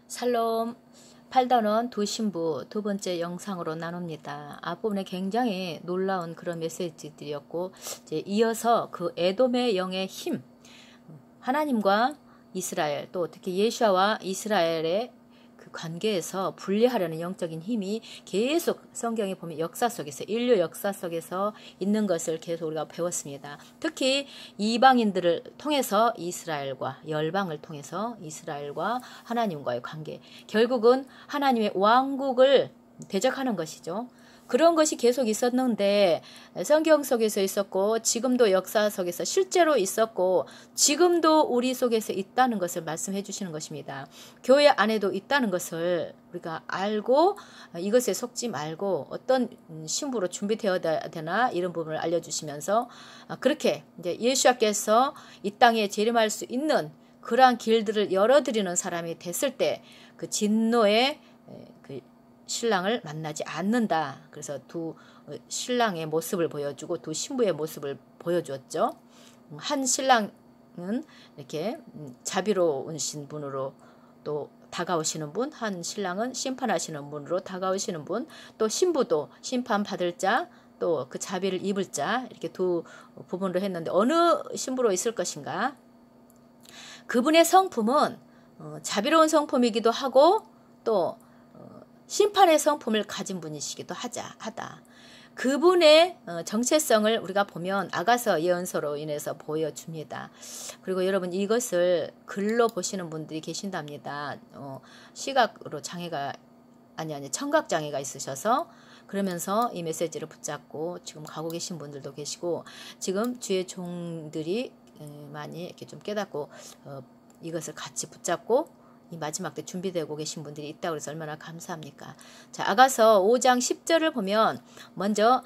샬롬. 팔단원 두 신부 두 번째 영상으로 나눕니다. 앞부분에 굉장히 놀라운 그런 메시지들이었고, 이제 이어서 그 에돔의 영의 힘, 하나님과 이스라엘, 또 특히 예수와 이스라엘의 그 관계에서 분리하려는 영적인 힘이 계속 성경에 보면 역사 속에서, 인류 역사 속에서 있는 것을 계속 우리가 배웠습니다. 특히 이방인들을 통해서 이스라엘과, 열방을 통해서 이스라엘과 하나님과의 관계, 결국은 하나님의 왕국을 대적하는 것이죠. 그런 것이 계속 있었는데 성경 속에서 있었고, 지금도 역사 속에서 실제로 있었고, 지금도 우리 속에서 있다는 것을 말씀해 주시는 것입니다. 교회 안에도 있다는 것을 우리가 알고, 이것에 속지 말고 어떤 신부로 준비되어야 되나, 이런 부분을 알려주시면서, 그렇게 이제 예수께서 이 땅에 재림할 수 있는 그러한 길들을 열어드리는 사람이 됐을 때 그 진노의 그 신랑을 만나지 않는다. 그래서 두 신랑의 모습을 보여주고 두 신부의 모습을 보여주었죠. 한 신랑은 이렇게 자비로우신 분으로 또 다가오시는 분, 한 신랑은 심판하시는 분으로 다가오시는 분, 또 신부도 심판받을 자, 또 그 자비를 입을 자, 이렇게 두 부분으로 했는데 어느 신부로 있을 것인가? 그분의 성품은 자비로운 성품이기도 하고, 또 심판의 성품을 가진 분이시기도 하다. 그분의 정체성을 우리가 보면 아가서 예언서로 인해서 보여줍니다. 그리고 여러분, 이것을 글로 보시는 분들이 계신답니다. 시각으로 장애가 아니 청각 장애가 있으셔서, 그러면서 이 메시지를 붙잡고 지금 가고 계신 분들도 계시고, 지금 주의 종들이 많이 이렇게 좀 깨닫고 이것을 같이 붙잡고 이 마지막 때 준비되고 계신 분들이 있다고 해서 얼마나 감사합니까? 자, 아가서 5장 10절을 보면 먼저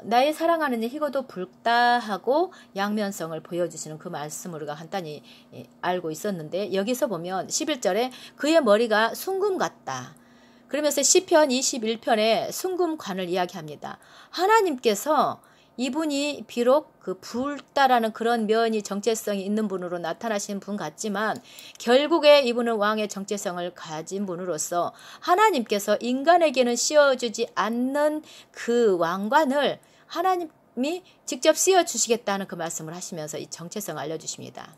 나의 사랑하는 이 희고도 붉다 하고 양면성을 보여주시는 그 말씀을 우리가 간단히 알고 있었는데, 여기서 보면 11절에 그의 머리가 숭금 같다. 그러면서 시편 21편에 숭금관을 이야기합니다. 하나님께서 이분이 비록 그 붉다라는 그런 면이 정체성이 있는 분으로 나타나신 분 같지만, 결국에 이분은 왕의 정체성을 가진 분으로서 하나님께서 인간에게는 씌워주지 않는 그 왕관을 하나님이 직접 씌워주시겠다는 그 말씀을 하시면서 이 정체성을 알려주십니다.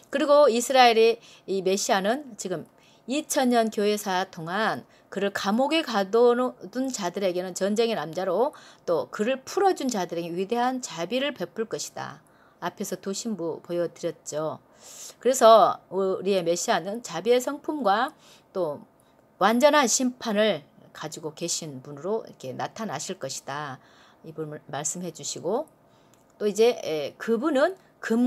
그리고 이스라엘의 이 메시아는 지금 2000년 교회사 동안 그를 감옥에 가둬둔 자들에게는 전쟁의 남자로, 또 그를 풀어준 자들에게 위대한 자비를 베풀 것이다. 앞에서 두 신부 보여드렸죠. 그래서 우리의 메시아는 자비의 성품과 또 완전한 심판을 가지고 계신 분으로 이렇게 나타나실 것이다. 이분을 말씀해 주시고, 또 이제 그분은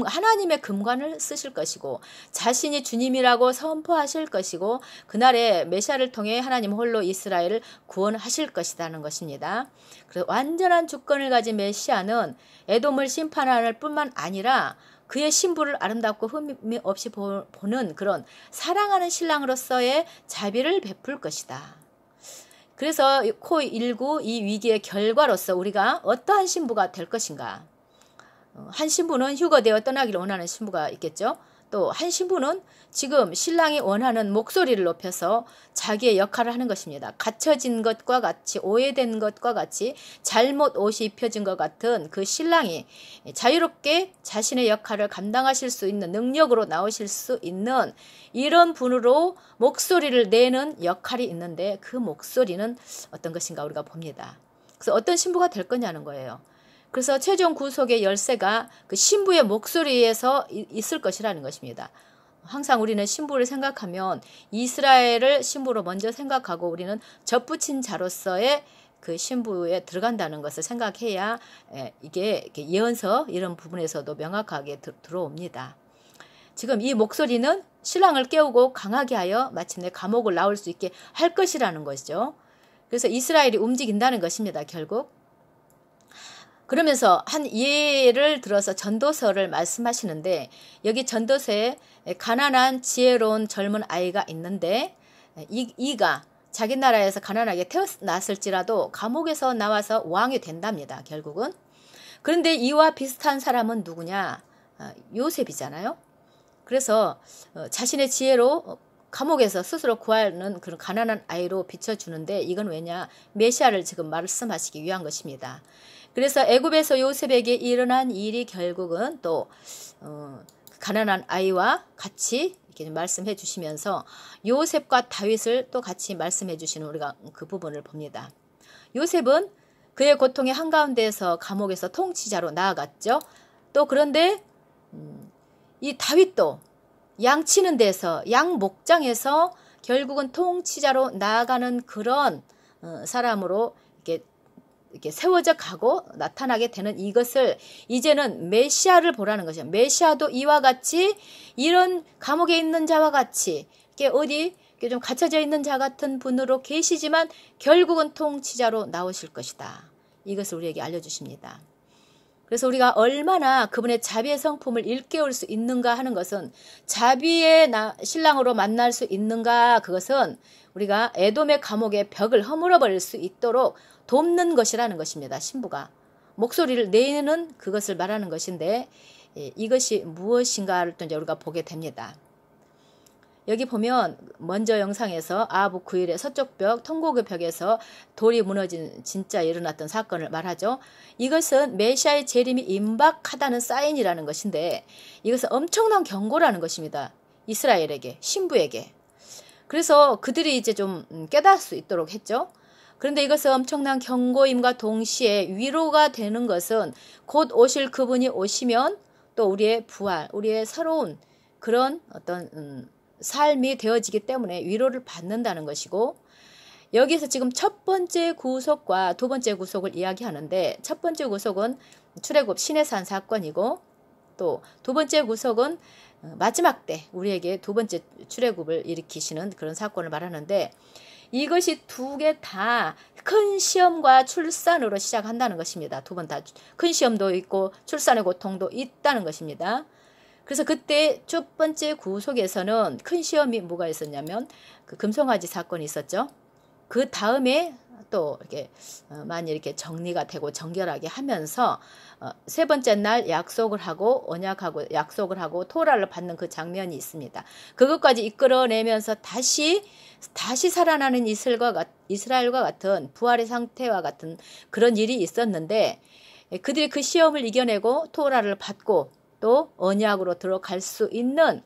하나님의 금관을 쓰실 것이고, 자신이 주님이라고 선포하실 것이고, 그날에 메시아를 통해 하나님 홀로 이스라엘을 구원하실 것이라는 것입니다. 그래서 완전한 주권을 가진 메시아는 에돔을 심판할 뿐만 아니라 그의 신부를 아름답고 흠이 없이 보는 그런 사랑하는 신랑으로서의 자비를 베풀 것이다. 그래서 코19 이 위기의 결과로서 우리가 어떠한 신부가 될 것인가? 한 신부는 휴거되어 떠나기를 원하는 신부가 있겠죠. 또 한 신부는 지금 신랑이 원하는 목소리를 높여서 자기의 역할을 하는 것입니다. 갇혀진 것과 같이, 오해된 것과 같이, 잘못 옷이 입혀진 것 같은 그 신랑이 자유롭게 자신의 역할을 감당하실 수 있는 능력으로 나오실 수 있는 이런 분으로 목소리를 내는 역할이 있는데, 그 목소리는 어떤 것인가 우리가 봅니다. 그래서 어떤 신부가 될 거냐는 거예요. 그래서 최종 구속의 열쇠가 그 신부의 목소리에서 있을 것이라는 것입니다. 항상 우리는 신부를 생각하면 이스라엘을 신부로 먼저 생각하고, 우리는 접붙인 자로서의 그 신부에 들어간다는 것을 생각해야 이게 예언서 이런 부분에서도 명확하게 들어옵니다. 지금 이 목소리는 신랑을 깨우고 강하게 하여 마침내 감옥을 나올 수 있게 할 것이라는 것이죠. 그래서 이스라엘이 움직인다는 것입니다, 결국. 그러면서 한 예를 들어서 전도서를 말씀하시는데, 여기 전도서에 가난한 지혜로운 젊은 아이가 있는데, 이가 자기 나라에서 가난하게 태어났을지라도 감옥에서 나와서 왕이 된답니다, 결국은. 그런데 이와 비슷한 사람은 누구냐? 요셉이잖아요. 그래서 자신의 지혜로 감옥에서 스스로 구하는 그런 가난한 아이로 비춰주는데 이건 왜냐? 메시아를 지금 말씀하시기 위한 것입니다. 그래서 애굽에서 요셉에게 일어난 일이 결국은 또 가난한 아이와 같이 이렇게 말씀해 주시면서 요셉과 다윗을 또 같이 말씀해 주시는 우리가 그 부분을 봅니다. 요셉은 그의 고통의 한가운데에서 감옥에서 통치자로 나아갔죠. 또 그런데 이 다윗도 양 치는 데서 양 목장에서 결국은 통치자로 나아가는 그런 사람으로 이렇게 세워져 가고 나타나게 되는 이것을 이제는 메시아를 보라는 것이죠. 메시아도 이와 같이 이런 감옥에 있는 자와 같이 이렇게 어디 좀 갇혀져 있는 자 같은 분으로 계시지만 결국은 통치자로 나오실 것이다. 이것을 우리에게 알려주십니다. 그래서 우리가 얼마나 그분의 자비의 성품을 일깨울 수 있는가 하는 것은 자비의 신랑으로 만날 수 있는가 그것은 우리가 에돔의 감옥의 벽을 허물어버릴 수 있도록 돕는 것이라는 것입니다. 신부가 목소리를 내는 그것을 말하는 것인데 이것이 무엇인가를 또 이제 우리가 보게 됩니다. 여기 보면 먼저 영상에서 아하브 9일의 서쪽 벽 통곡의 벽에서 돌이 무너진 진짜 일어났던 사건을 말하죠. 이것은 메시아의 재림이 임박하다는 사인이라는 것인데 이것은 엄청난 경고라는 것입니다. 이스라엘에게, 신부에게. 그래서 그들이 이제 좀 깨달을 수 있도록 했죠. 그런데 이것은 엄청난 경고임과 동시에 위로가 되는 것은 곧 오실 그분이 오시면 또 우리의 부활, 우리의 새로운 그런 어떤 삶이 되어지기 때문에 위로를 받는다는 것이고 여기서 지금 첫 번째 구속과 두 번째 구속을 이야기하는데 첫 번째 구속은 출애굽 시내산 사건이고 또 두 번째 구속은 마지막 때 우리에게 두 번째 출애굽을 일으키시는 그런 사건을 말하는데 이것이 두 개 다 큰 시험과 출산으로 시작한다는 것입니다. 두 번 다 큰 시험도 있고 출산의 고통도 있다는 것입니다. 그래서 그때 첫 번째 구속에서는 큰 시험이 뭐가 있었냐면 그 금송아지 사건이 있었죠. 그 다음에 또 이렇게 많이 이렇게 정리가 되고 정결하게 하면서 세 번째 날 약속을 하고 언약하고 약속을 하고 토라를 받는 그 장면이 있습니다. 그것까지 이끌어내면서 다시 살아나는 이스라엘과 같은 부활의 상태와 같은 그런 일이 있었는데 그들이 그 시험을 이겨내고 토라를 받고 또 언약으로 들어갈 수 있는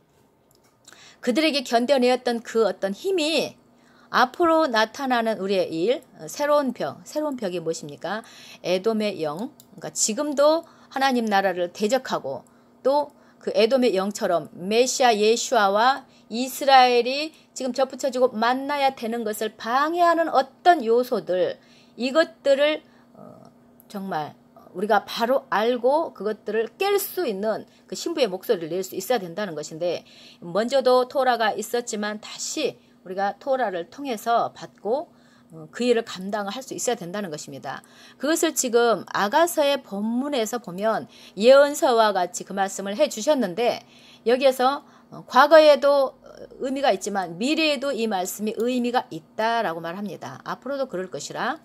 그들에게 견뎌내었던 그 어떤 힘이 앞으로 나타나는 우리의 일, 새로운 벽이 무엇입니까? 에돔의 영, 그러니까 지금도 하나님 나라를 대적하고 또 그 에돔의 영처럼 메시아 예수아와 이스라엘이 지금 접붙여지고 만나야 되는 것을 방해하는 어떤 요소들, 이것들을 정말 우리가 바로 알고 그것들을 깰 수 있는 그 신부의 목소리를 낼 수 있어야 된다는 것인데 먼저도 토라가 있었지만 다시 우리가 토라를 통해서 받고 그 일을 감당할 수 있어야 된다는 것입니다. 그것을 지금 아가서의 본문에서 보면 예언서와 같이 그 말씀을 해주셨는데 여기에서 과거에도 의미가 있지만 미래에도 이 말씀이 의미가 있다라고 말합니다. 앞으로도 그럴 것이라.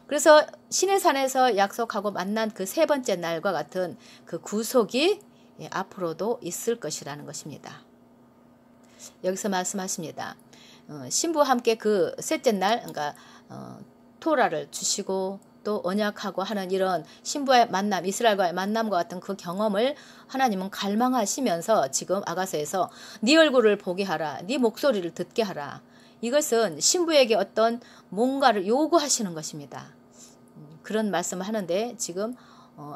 그래서 시내산에서 약속하고 만난 그 세 번째 날과 같은 그 구속이 앞으로도 있을 것이라는 것입니다. 여기서 말씀하십니다. 신부와 함께 그 셋째 날, 그러니까 토라를 주시고 또 언약하고 하는 이런 신부와의 만남, 이스라엘과의 만남과 같은 그 경험을 하나님은 갈망하시면서 지금 아가서에서 네 얼굴을 보게 하라, 네 목소리를 듣게 하라. 이것은 신부에게 어떤 뭔가를 요구하시는 것입니다. 그런 말씀을 하는데 지금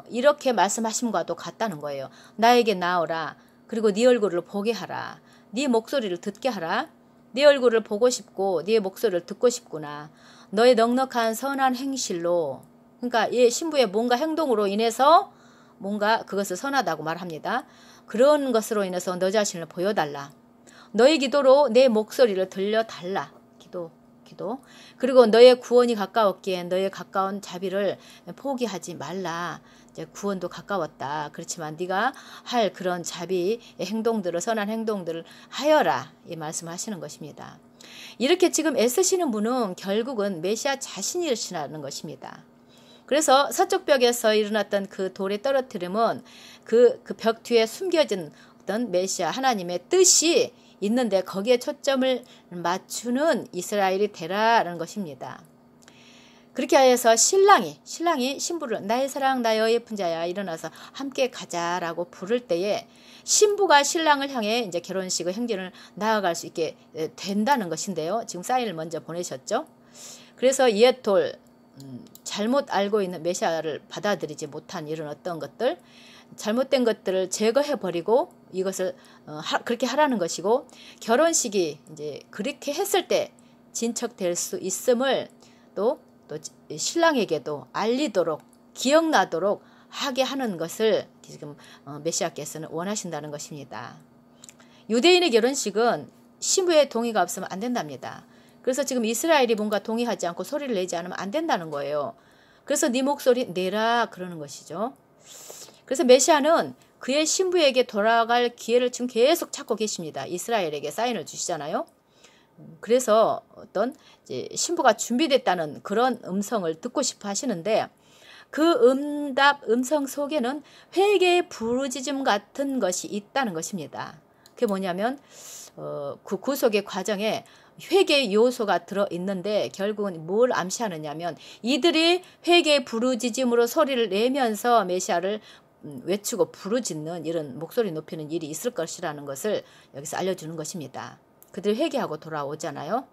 이렇게 말씀하심과도 같다는 거예요. 나에게 나오라. 그리고 네 얼굴을 보게 하라. 네 목소리를 듣게 하라. 네 얼굴을 보고 싶고 네 목소리를 듣고 싶구나. 너의 넉넉한 선한 행실로, 그러니까 이 신부의 뭔가 행동으로 인해서 뭔가 그것을 선하다고 말합니다. 그런 것으로 인해서 너 자신을 보여달라. 너의 기도로 내 목소리를 들려달라. 기도. 그리고 너의 구원이 가까웠기에 너의 가까운 자비를 포기하지 말라. 이제 구원도 가까웠다. 그렇지만 네가 할 그런 자비의 행동들을, 선한 행동들을 하여라. 이 말씀하시는 것입니다. 이렇게 지금 애쓰시는 분은 결국은 메시아 자신이시라는 것입니다. 그래서 서쪽 벽에서 일어났던 그 돌의 떨어뜨림은 그 벽 뒤에 숨겨진 어떤 메시아 하나님의 뜻이 있는데 거기에 초점을 맞추는 이스라엘이 되라는 것입니다. 그렇게 하여서 신랑이 신부를 나의 사랑 나의 예쁜 자야 일어나서 함께 가자라고 부를 때에 신부가 신랑을 향해 이제 결혼식의 행진을 나아갈 수 있게 된다는 것인데요. 지금 사인을 먼저 보내셨죠. 그래서 이에톨 잘못 알고 있는 메시아를 받아들이지 못한 이런 어떤 것들, 잘못된 것들을 제거해버리고 이것을 그렇게 하라는 것이고, 결혼식이 이제 그렇게 했을 때 진척될 수 있음을 또 신랑에게도 알리도록 기억나도록 하게 하는 것을 지금 메시아께서는 원하신다는 것입니다. 유대인의 결혼식은 신부의 동의가 없으면 안 된답니다. 그래서 지금 이스라엘이 뭔가 동의하지 않고 소리를 내지 않으면 안 된다는 거예요. 그래서 네 목소리 내라 그러는 것이죠. 그래서 메시아는 그의 신부에게 돌아갈 기회를 지금 계속 찾고 계십니다. 이스라엘에게 사인을 주시잖아요. 그래서 어떤 이제 신부가 준비됐다는 그런 음성을 듣고 싶어 하시는데, 그 음성 속에는 회개의 부르짖음 같은 것이 있다는 것입니다. 그게 뭐냐면 그 구속의 과정에 회개의 요소가 들어있는데 결국은 뭘 암시하느냐면 이들이 회개의 부르짖음으로 소리를 내면서 메시아를 외치고 부르짖는 이런 목소리 높이는 일이 있을 것이라는 것을 여기서 알려주는 것입니다. 그들이 회개하고 돌아오잖아요.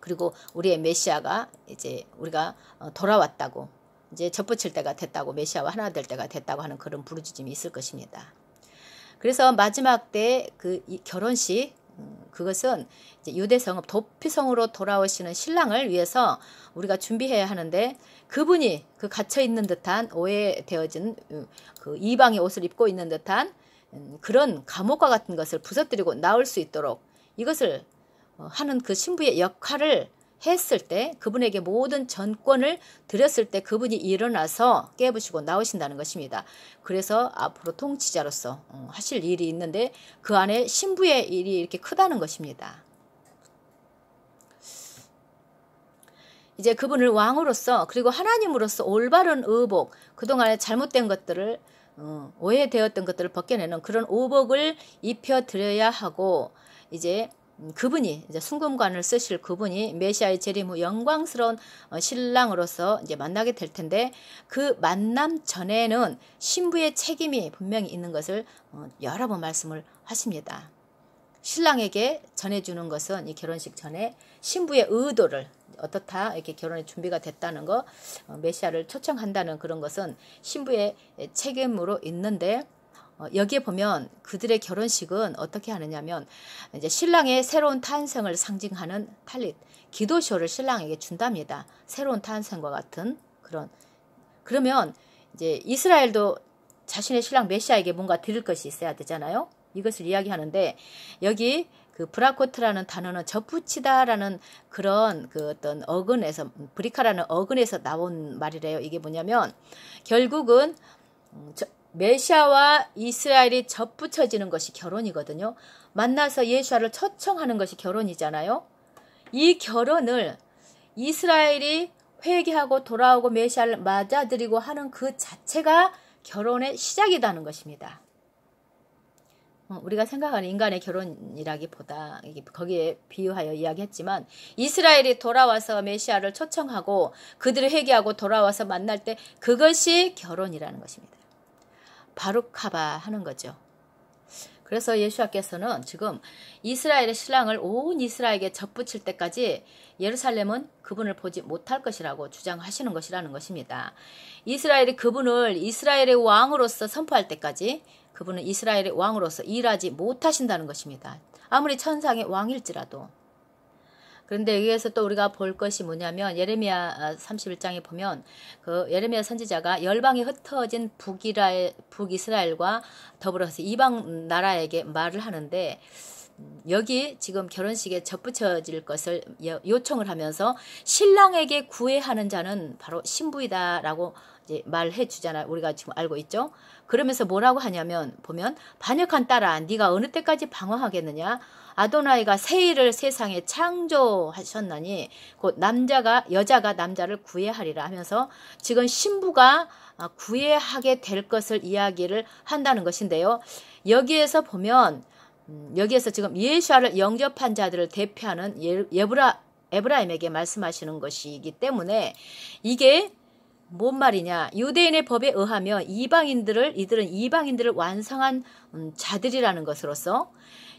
그리고 우리의 메시아가 이제 우리가 돌아왔다고, 이제 접붙일 때가 됐다고, 메시아와 하나 될 때가 됐다고 하는 그런 부르짖음이 있을 것입니다. 그래서 마지막 때 그 결혼식, 그것은 이제 유대성 도피성으로 돌아오시는 신랑을 위해서 우리가 준비해야 하는데, 그분이 그 갇혀 있는 듯한 오해되어진 그 이방의 옷을 입고 있는 듯한 그런 감옥과 같은 것을 부서뜨리고 나올 수 있도록 이것을 하는 그 신부의 역할을 했을 때, 그분에게 모든 전권을 드렸을 때 그분이 일어나서 깨부시고 나오신다는 것입니다. 그래서 앞으로 통치자로서 하실 일이 있는데 그 안에 신부의 일이 이렇게 크다는 것입니다. 이제 그분을 왕으로서 그리고 하나님으로서 올바른 의복, 그동안에 잘못된 것들을 오해되었던 것들을 벗겨내는 그런 의복을 입혀드려야 하고, 이제 그분이 이제 순금관을 쓰실 그분이 메시아의 재림 후 영광스러운 신랑으로서 이제 만나게 될 텐데, 그 만남 전에는 신부의 책임이 분명히 있는 것을 여러 번 말씀을 하십니다. 신랑에게 전해주는 것은 이 결혼식 전에 신부의 의도를 어떻다 이렇게 결혼의 준비가 됐다는 거, 메시아를 초청한다는 그런 것은 신부의 책임으로 있는데, 여기에 보면 그들의 결혼식은 어떻게 하느냐면 이제 신랑의 새로운 탄생을 상징하는 탈릿, 기도쇼를 신랑에게 준답니다. 새로운 탄생과 같은 그런. 그러면 이제 이스라엘도 자신의 신랑 메시아에게 뭔가 드릴 것이 있어야 되잖아요. 이것을 이야기하는데, 여기 그 브라코트라는 단어는 접붙이다라는 그런 그 어떤 어근에서, 브리카라는 어근에서 나온 말이래요. 이게 뭐냐면 결국은 메시아와 이스라엘이 접붙여지는 것이 결혼이거든요. 만나서 예수아를 초청하는 것이 결혼이잖아요. 이 결혼을 이스라엘이 회개하고 돌아오고 메시아를 맞아들이고 하는 그 자체가 결혼의 시작이라는 것입니다. 우리가 생각하는 인간의 결혼이라기보다 거기에 비유하여 이야기했지만, 이스라엘이 돌아와서 메시아를 초청하고 그들이 회개하고 돌아와서 만날 때 그것이 결혼이라는 것입니다. 바룩하바 하는 거죠. 그래서 예수님께서는 지금 이스라엘의 신랑을 온 이스라엘에게 접붙일 때까지 예루살렘은 그분을 보지 못할 것이라고 주장하시는 것이라는 것입니다. 이스라엘이 그분을 이스라엘의 왕으로서 선포할 때까지 그분은 이스라엘의 왕으로서 일하지 못하신다는 것입니다. 아무리 천상의 왕일지라도. 그런데 여기에서 또 우리가 볼 것이 뭐냐면, 예레미야 31장에 보면 그 예레미야 선지자가 열방에 흩어진 북이스라엘과 더불어서 이방 나라에게 말을 하는데, 여기 지금 결혼식에 접붙여질 것을 요청을 하면서 신랑에게 구애하는 자는 바로 신부이다라고 이제 말해 주잖아요. 우리가 지금 알고 있죠. 그러면서 뭐라고 하냐면 보면, 반역한 딸아 네가 어느 때까지 방황하겠느냐. 아도나이가 새 일을 세상에 창조하셨나니 곧 여자가 남자를 구애하리라 하면서 지금 신부가 구애하게 될 것을 이야기를 한다는 것인데요. 여기에서 보면 여기에서 지금 예수아를 영접한 자들을 대표하는 에브라임에게 말씀하시는 것이기 때문에 이게 뭔 말이냐. 유대인의 법에 의하면 이들은 이방인들을 완성한 자들이라는 것으로서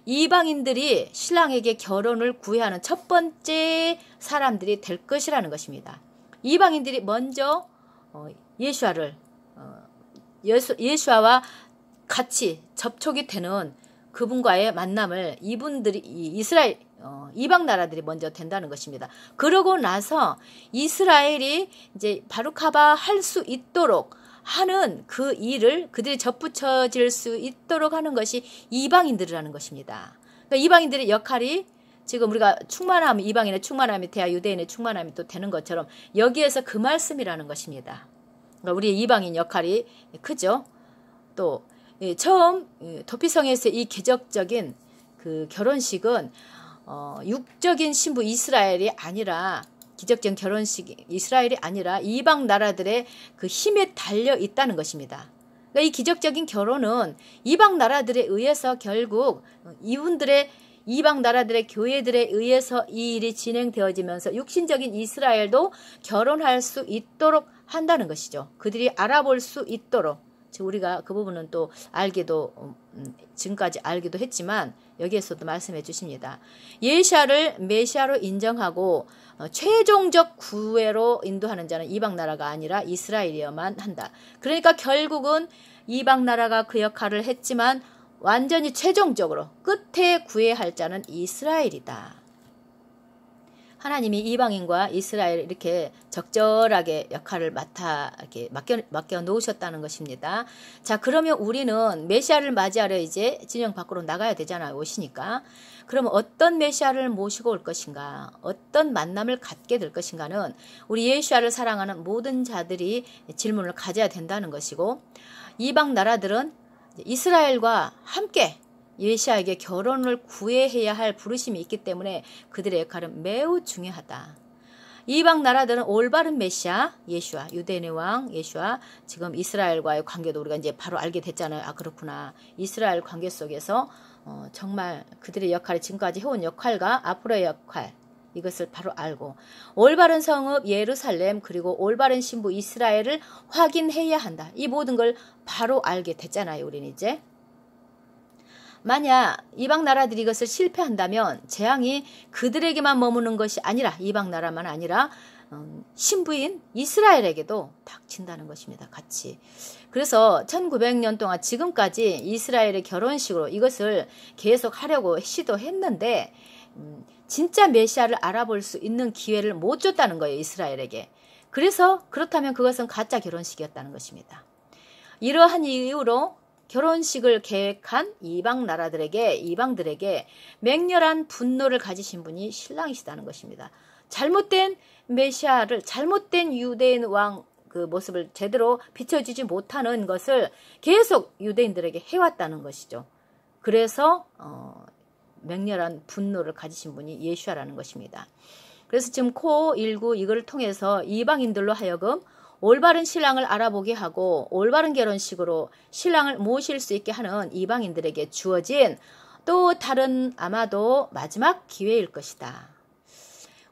이방인들이 신랑에게 결혼을 구애하는 첫 번째 사람들이 될 것이라는 것입니다. 이방인들이 먼저 예수아와 같이 접촉이 되는 그분과의 만남을 이방 나라들이 먼저 된다는 것입니다. 그러고 나서 이스라엘이 이제 바룩하바 할 수 있도록 하는 그 일을 그들이 접붙여질 수 있도록 하는 것이 이방인들이라는 것입니다. 그러니까 이방인들의 역할이 지금 우리가 이방인의 충만함이 돼야 유대인의 충만함이 또 되는 것처럼 여기에서 그 말씀이라는 것입니다. 그러니까 우리의 이방인 역할이 크죠. 또 처음 도피성에서 이 기적적인 그 결혼식은 육적인 신부 이스라엘이 아니라 기적적인 결혼식 이스라엘이 아니라 이방 나라들의 그 힘에 달려 있다는 것입니다. 그러니까 이 기적적인 결혼은 이방 나라들에 의해서 결국 이방 나라들의 교회들에 의해서 이 일이 진행되어지면서 육신적인 이스라엘도 결혼할 수 있도록 한다는 것이죠. 그들이 알아볼 수 있도록. 우리가 그 부분은 또 지금까지 알기도 했지만 여기에서도 말씀해 주십니다. 예시아를 메시아로 인정하고 최종적 구애로 인도하는 자는 이방 나라가 아니라 이스라엘이어만 한다. 그러니까 결국은 이방 나라가 그 역할을 했지만 완전히 최종적으로 끝에 구애할 자는 이스라엘이다. 하나님이 이방인과 이스라엘 이렇게 적절하게 역할을 이렇게 맡겨 놓으셨다는 것입니다. 자, 그러면 우리는 메시아를 맞이하려 이제 진영 밖으로 나가야 되잖아요. 오시니까. 그러면 어떤 메시아를 모시고 올 것인가, 어떤 만남을 갖게 될 것인가는 우리 예수아를 사랑하는 모든 자들이 질문을 가져야 된다는 것이고, 이방 나라들은 이스라엘과 함께 예시아에게 결혼을 구애해야 할 부르심이 있기 때문에 그들의 역할은 매우 중요하다. 이방 나라들은 올바른 메시아, 예수아, 유대인의 왕, 예수아, 지금 이스라엘과의 관계도 우리가 이제 바로 알게 됐잖아요. 아, 그렇구나. 이스라엘 관계 속에서 정말 그들의 역할이 지금까지 해온 역할과 앞으로의 역할, 이것을 바로 알고 올바른 성읍 예루살렘 그리고 올바른 신부 이스라엘을 확인해야 한다. 이 모든 걸 바로 알게 됐잖아요. 우리는 이제. 만약 이방 나라들이 이것을 실패한다면 재앙이 그들에게만 머무는 것이 아니라 이방 나라만 아니라 신부인 이스라엘에게도 닥친다는 것입니다. 같이. 그래서 1900년 동안 지금까지 이스라엘의 결혼식으로 이것을 계속 하려고 시도했는데 진짜 메시아를 알아볼 수 있는 기회를 못 줬다는 거예요. 이스라엘에게. 그래서 그렇다면 그것은 가짜 결혼식이었다는 것입니다. 이러한 이유로 결혼식을 계획한 이방들에게 맹렬한 분노를 가지신 분이 신랑이시다는 것입니다. 잘못된 메시아를, 잘못된 유대인 왕 그 모습을 제대로 비춰주지 못하는 것을 계속 유대인들에게 해왔다는 것이죠. 그래서 맹렬한 분노를 가지신 분이 예수아라는 것입니다. 그래서 지금 코19 이걸 통해서 이방인들로 하여금 올바른 신랑을 알아보게 하고 올바른 결혼식으로 신랑을 모실 수 있게 하는 이방인들에게 주어진 또 다른 아마도 마지막 기회일 것이다.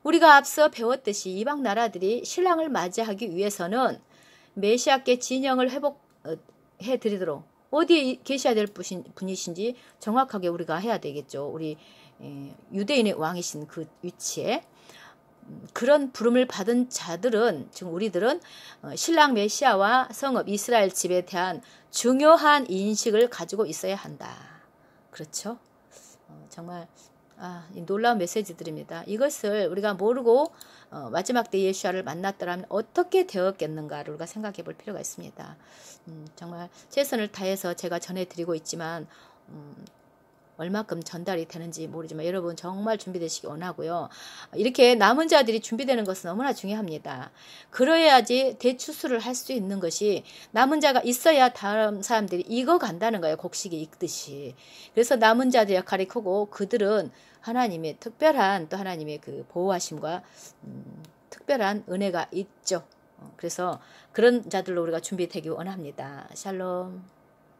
우리가 앞서 배웠듯이 이방 나라들이 신랑을 맞이하기 위해서는 메시아께 진영을 회복해드리도록 어디에 계셔야 될 분이신지 정확하게 우리가 해야 되겠죠. 우리 유대인의 왕이신 그 위치에. 그런 부름을 받은 자들은, 지금 우리들은 신랑 메시아와 성읍 이스라엘 집에 대한 중요한 인식을 가지고 있어야 한다. 그렇죠? 정말 이 놀라운 메시지들입니다. 이것을 우리가 모르고 마지막 때 예수아를 만났더라면 어떻게 되었겠는가를 우리가 생각해 볼 필요가 있습니다. 정말 최선을 다해서 제가 전해드리고 있지만 얼마큼 전달이 되는지 모르지만 여러분 정말 준비되시기 원하고요. 이렇게 남은 자들이 준비되는 것은 너무나 중요합니다. 그래야지 대추수를 할 수 있는 것이 남은 자가 있어야 다음 사람들이 익어간다는 거예요. 곡식이 익듯이. 그래서 남은 자들 역할이 크고 그들은 하나님의 특별한 또 하나님의 그 보호하심과 특별한 은혜가 있죠. 그래서 그런 자들로 우리가 준비되기 원합니다. 샬롬.